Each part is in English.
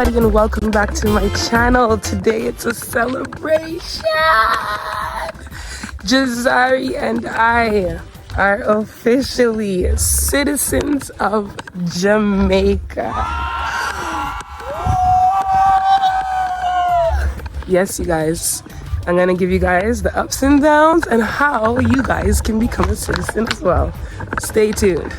And welcome back to my channel. Today it's a celebration. Jazari and I are officially citizens of Jamaica. Yes, you guys, I'm gonna give you guys the ups and downs and how you guys can become a citizen as well. Stay tuned.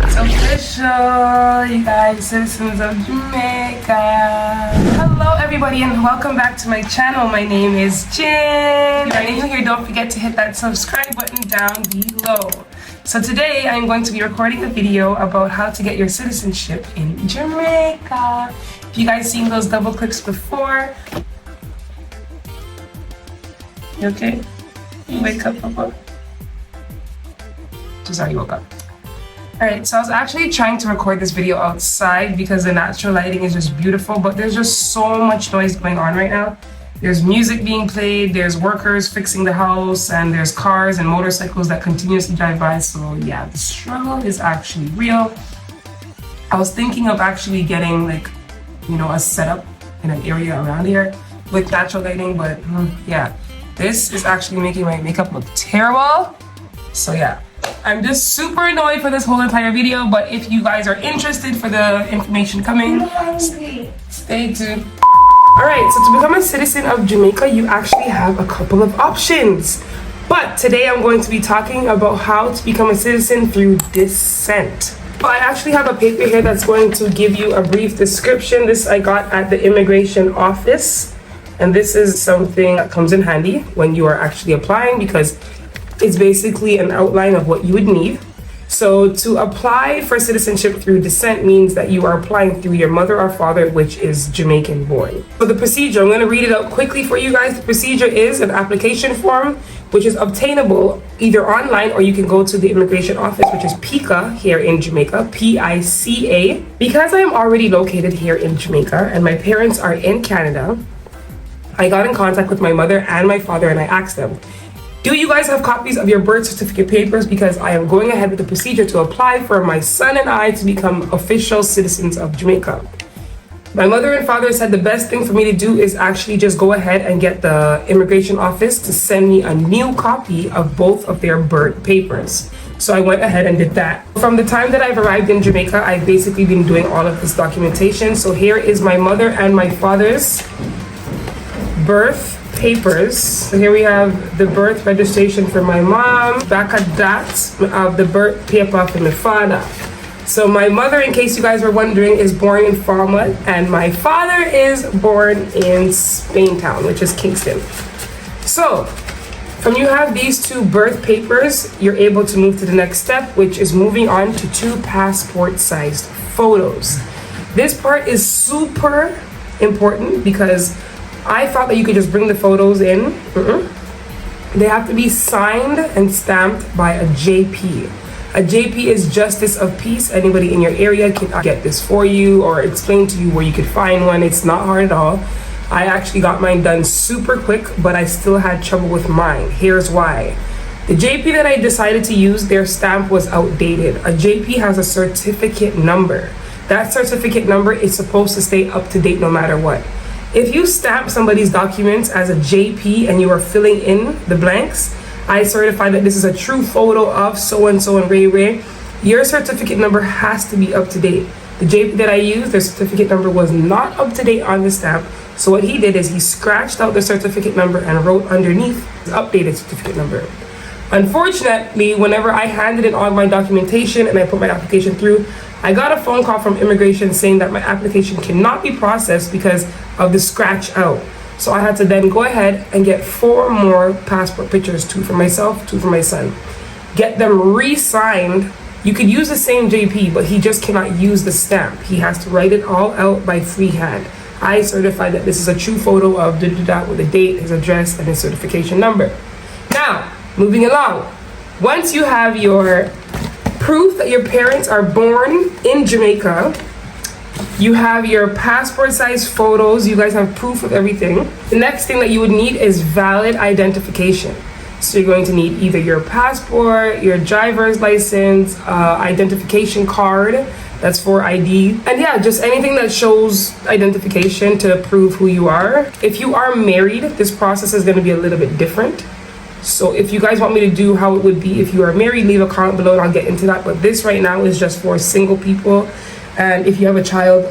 It's official, you guys, citizens of Jamaica. Hello everybody and welcome back to my channel. My name is Jin. If you're new here, don't forget to hit that subscribe button down below. So today I'm going to be recording a video about how to get your citizenship in Jamaica. If you guys seen those double clicks before, you okay? You wake up, Papa. Just already woke up. Alright, so I was actually trying to record this video outside because the natural lighting is just beautiful, but there's just so much noise going on right now. There's music being played, there's workers fixing the house, and there's cars and motorcycles that continuously drive by, so yeah, the struggle is actually real. I was thinking of actually getting a setup in an area around here with natural lighting, but yeah, this is actually making my makeup look terrible, so yeah. I'm just super annoyed for this whole entire video, but if you guys are interested for the information coming, stay tuned. Alright, so to become a citizen of Jamaica, you actually have a couple of options. But today I'm going to be talking about how to become a citizen through descent. I actually have a paper here that's going to give you a brief description. This I got at the immigration office. And this is something that comes in handy when you are actually applying because it's basically an outline of what you would need. So to apply for citizenship through descent means that you are applying through your mother or father, which is Jamaican born. So the procedure, I'm going to read it out quickly for you guys. The procedure is an application form, which is obtainable either online or you can go to the immigration office, which is PICA here in Jamaica, PICA. Because I am already located here in Jamaica and my parents are in Canada, I got in contact with my mother and my father and I asked them, do you guys have copies of your birth certificate papers? Because I am going ahead with the procedure to apply for my son and I to become official citizens of Jamaica. My mother and father said the best thing for me to do is actually just go ahead and get the immigration office to send me a new copy of both of their birth papers. So I went ahead and did that. From the time that I've arrived in Jamaica, I've basically been doing all of this documentation. So here is my mother and my father's birth papers. So here we have the birth registration for my mom. Back at that, of the birth paper for my father. So my mother, in case you guys were wondering, is born in Falmouth, and my father is born in Spaintown, which is Kingston. So from you have these two birth papers, you're able to move to the next step, which is moving on to 2 passport-sized photos. This part is super important because I thought that you could just bring the photos in. They have to be signed and stamped by a JP. A JP is Justice of Peace. Anybody in your area can get this for you or explain to you where you could find one. It's not hard at all. I actually got mine done super quick, but I still had trouble with mine. Here's why. The JP that I decided to use, their stamp was outdated. A JP has a certificate number. That certificate number is supposed to stay up to date no matter what. If you stamp somebody's documents as a JP and you are filling in the blanks, I certify that this is a true photo of so-and-so and Ray, your certificate number has to be up to date. The JP that I used, their certificate number was not up to date on the stamp. So what he did is he scratched out the certificate number and wrote underneath his updated certificate number. Unfortunately, whenever I handed in all my documentation and I put my application through, I got a phone call from immigration saying that my application cannot be processed because of the scratch out. So I had to then go ahead and get 4 more passport pictures, 2 for myself, 2 for my son. Get them re-signed. You could use the same JP, but he just cannot use the stamp. He has to write it all out by freehand. I certify that this is a true photo of da-da-da with the date, his address, and his certification number. Now, moving along. Once you have your proof that your parents are born in Jamaica. You have your passport size photos. You guys have proof of everything. The next thing that you would need is valid identification. So you're going to need either your passport, your driver's license, identification card, that's for ID. And yeah, just anything that shows identification to prove who you are. If you are married, this process is gonna be a little bit different. So if you guys want me to do how it would be if you are married, leave a comment below and I'll get into that. But this right now is just for single people. And if you have a child,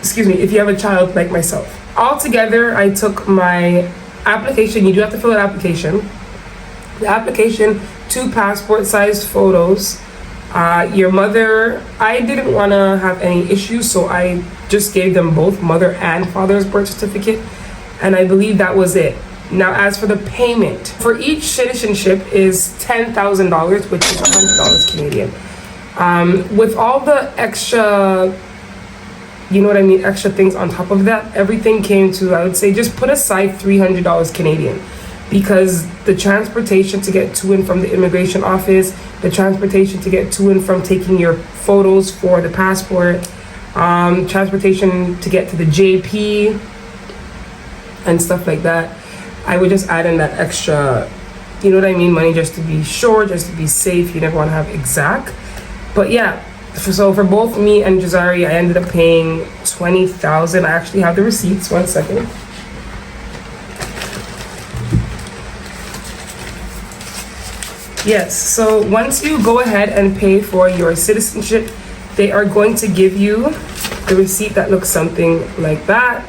if you have a child like myself. Altogether, I took my application. You do have to fill an application. The application, 2 passport sized photos. Your mother, I didn't want to have any issues, so I just gave them both mother and father's birth certificate, and I believe that was it. Now, as for the payment, for each citizenship is $10,000, which is $100 Canadian. With all the extra, you know what I mean, extra things on top of that, everything came to, I would say, just put aside $300 Canadian. Because the transportation to get to and from the immigration office, the transportation to get to and from taking your photos for the passport, transportation to get to the JP and stuff like that, I would just add in that extra, you know what I mean, money just to be sure, just to be safe. You never want to have exact. But yeah, so for both me and Jazari, I ended up paying $20,000. I actually have the receipts, 1 second. Yes, so once you go ahead and pay for your citizenship, they are going to give you the receipt that looks something like that.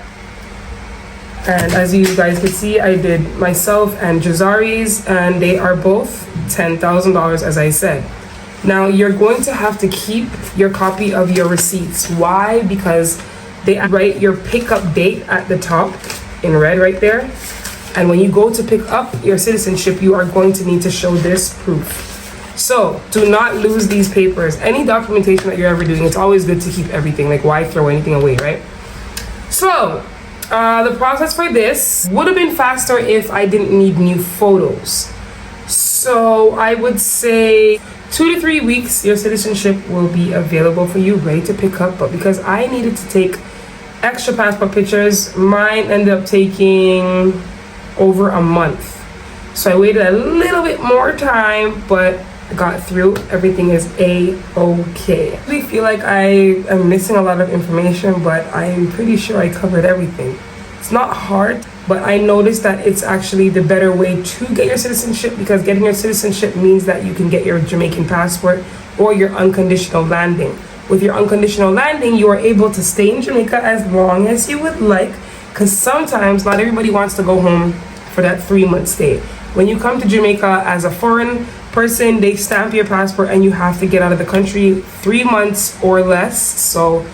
And as you guys can see, I did myself and Jazari's, and they are both $10,000, as I said. Now, you're going to have to keep your copy of your receipts. Why? Because they write your pickup date at the top in red right there. And when you go to pick up your citizenship, you are going to need to show this proof. So do not lose these papers. Any documentation that you're ever doing, it's always good to keep everything. Like, why throw anything away, right? So the process for this would have been faster if I didn't need new photos. So I would say 2 to 3 weeks, your citizenship will be available for you, ready to pick up. But because I needed to take extra passport pictures, mine ended up taking over a month. So I waited a little bit more time, but I got through. Everything is A-okay. I really feel like I am missing a lot of information, but I'm pretty sure I covered everything. It's not hard, but I noticed that it's actually the better way to get your citizenship, because getting your citizenship means that you can get your Jamaican passport or your unconditional landing. With your unconditional landing, you are able to stay in Jamaica as long as you would like, because sometimes not everybody wants to go home for that 3-month stay. When you come to Jamaica as a foreign person, they stamp your passport and you have to get out of the country 3 months or less. So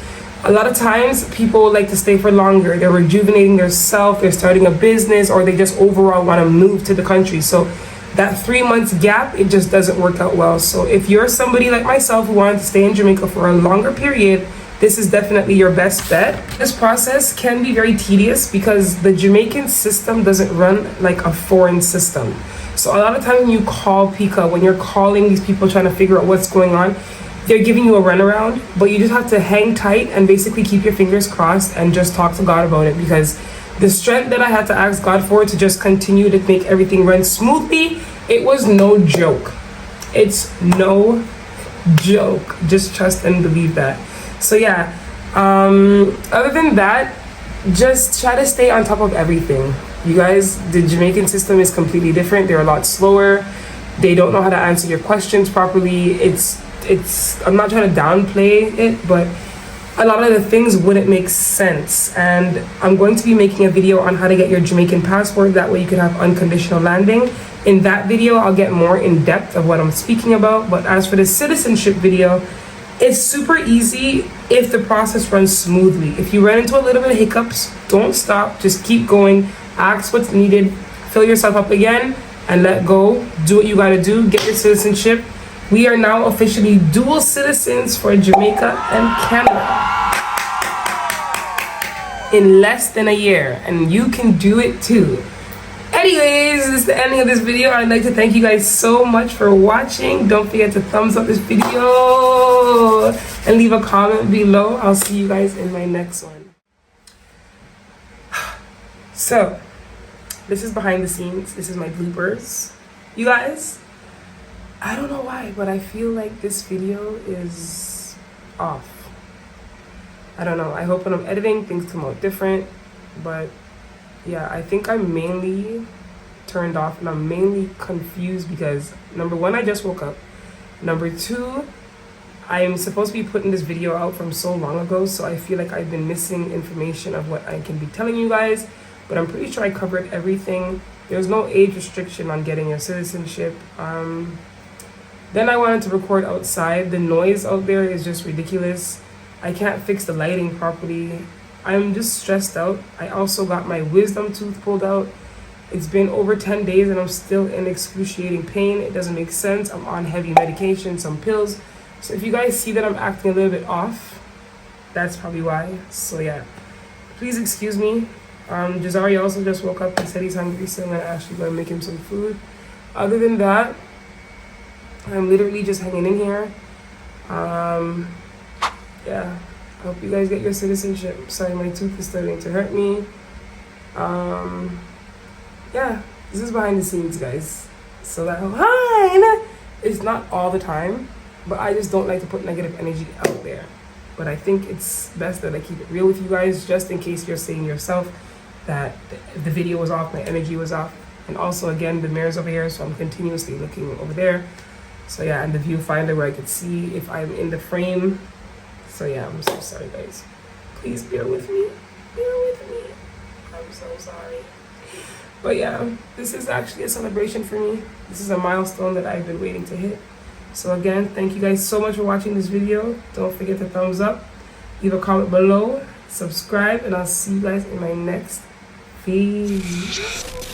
a lot of times people like to stay for longer. They're rejuvenating their self, they're starting a business, or they just overall want to move to the country. So that 3 months gap, it just doesn't work out well. So if you're somebody like myself who wanted to stay in Jamaica for a longer period, this is definitely your best bet. This process can be very tedious because the Jamaican system doesn't run like a foreign system. So a lot of times when you call PICA, when you're calling these people trying to figure out what's going on, they're giving you a runaround, but you just have to hang tight and basically keep your fingers crossed and just talk to God about it, because the strength that I had to ask God for to just continue to make everything run smoothly, it was no joke. It's no joke. Just trust and believe that. So yeah, other than that, just try to stay on top of everything. You guys, the Jamaican system is completely different. They're a lot slower. They don't know how to answer your questions properly. I'm not trying to downplay it, but a lot of the things wouldn't make sense. And I'm going to be making a video on how to get your Jamaican passport. That way you can have unconditional landing. In that video, I'll get more in depth of what I'm speaking about. But as for the citizenship video, it's super easy if the process runs smoothly. If you run into a little bit of hiccups, don't stop. Just keep going. Ask what's needed. Fill yourself up again and let go. Do what you gotta do. Get your citizenship. We are now officially dual citizens for Jamaica and Canada in less than a year, and you can do it too. anyways, this is the ending of this video. I'd like to thank you guys so much for watching. Don't forget to thumbs up this video and leave a comment below. I'll see you guys in my next one. So, this is behind the scenes. This is my bloopers. You guys, I don't know why, but I feel like this video is off. I don't know. I hope when I'm editing, things come out different. But yeah, I think I'm mainly turned off and I'm mainly confused because number one, I just woke up. Number two, I'm supposed to be putting this video out from so long ago, so I feel like I've been missing information of what I can be telling you guys. But I'm pretty sure I covered everything. There's no age restriction on getting your citizenship. Then I wanted to record outside. The noise out there is just ridiculous. I can't fix the lighting properly. I'm just stressed out. I also got my wisdom tooth pulled out. It's been over 10 days and I'm still in excruciating pain. It doesn't make sense. I'm on heavy medication, some pills. So if you guys see that I'm acting a little bit off, that's probably why. So yeah, please excuse me. Jazari also just woke up and said he's hungry, so I'm actually gonna make him some food. Other than that, I'm literally just hanging in here. Yeah, I hope you guys get your citizenship. Sorry, my tooth is starting to hurt me. Yeah, this is behind the scenes, guys. So that it's not all the time, but I just don't like to put negative energy out there. But I think it's best that I keep it real with you guys, just in case you're saying yourself that the video was off, my energy was off. And also, again, the mirror's over here, so I'm continuously looking over there. So yeah, and the viewfinder where I could see if I'm in the frame. So yeah, I'm so sorry, guys. Please bear with me. Bear with me. I'm so sorry. But yeah, this is actually a celebration for me. This is a milestone that I've been waiting to hit. So again, thank you guys so much for watching this video. Don't forget to thumbs up, leave a comment below, subscribe, and I'll see you guys in my next video.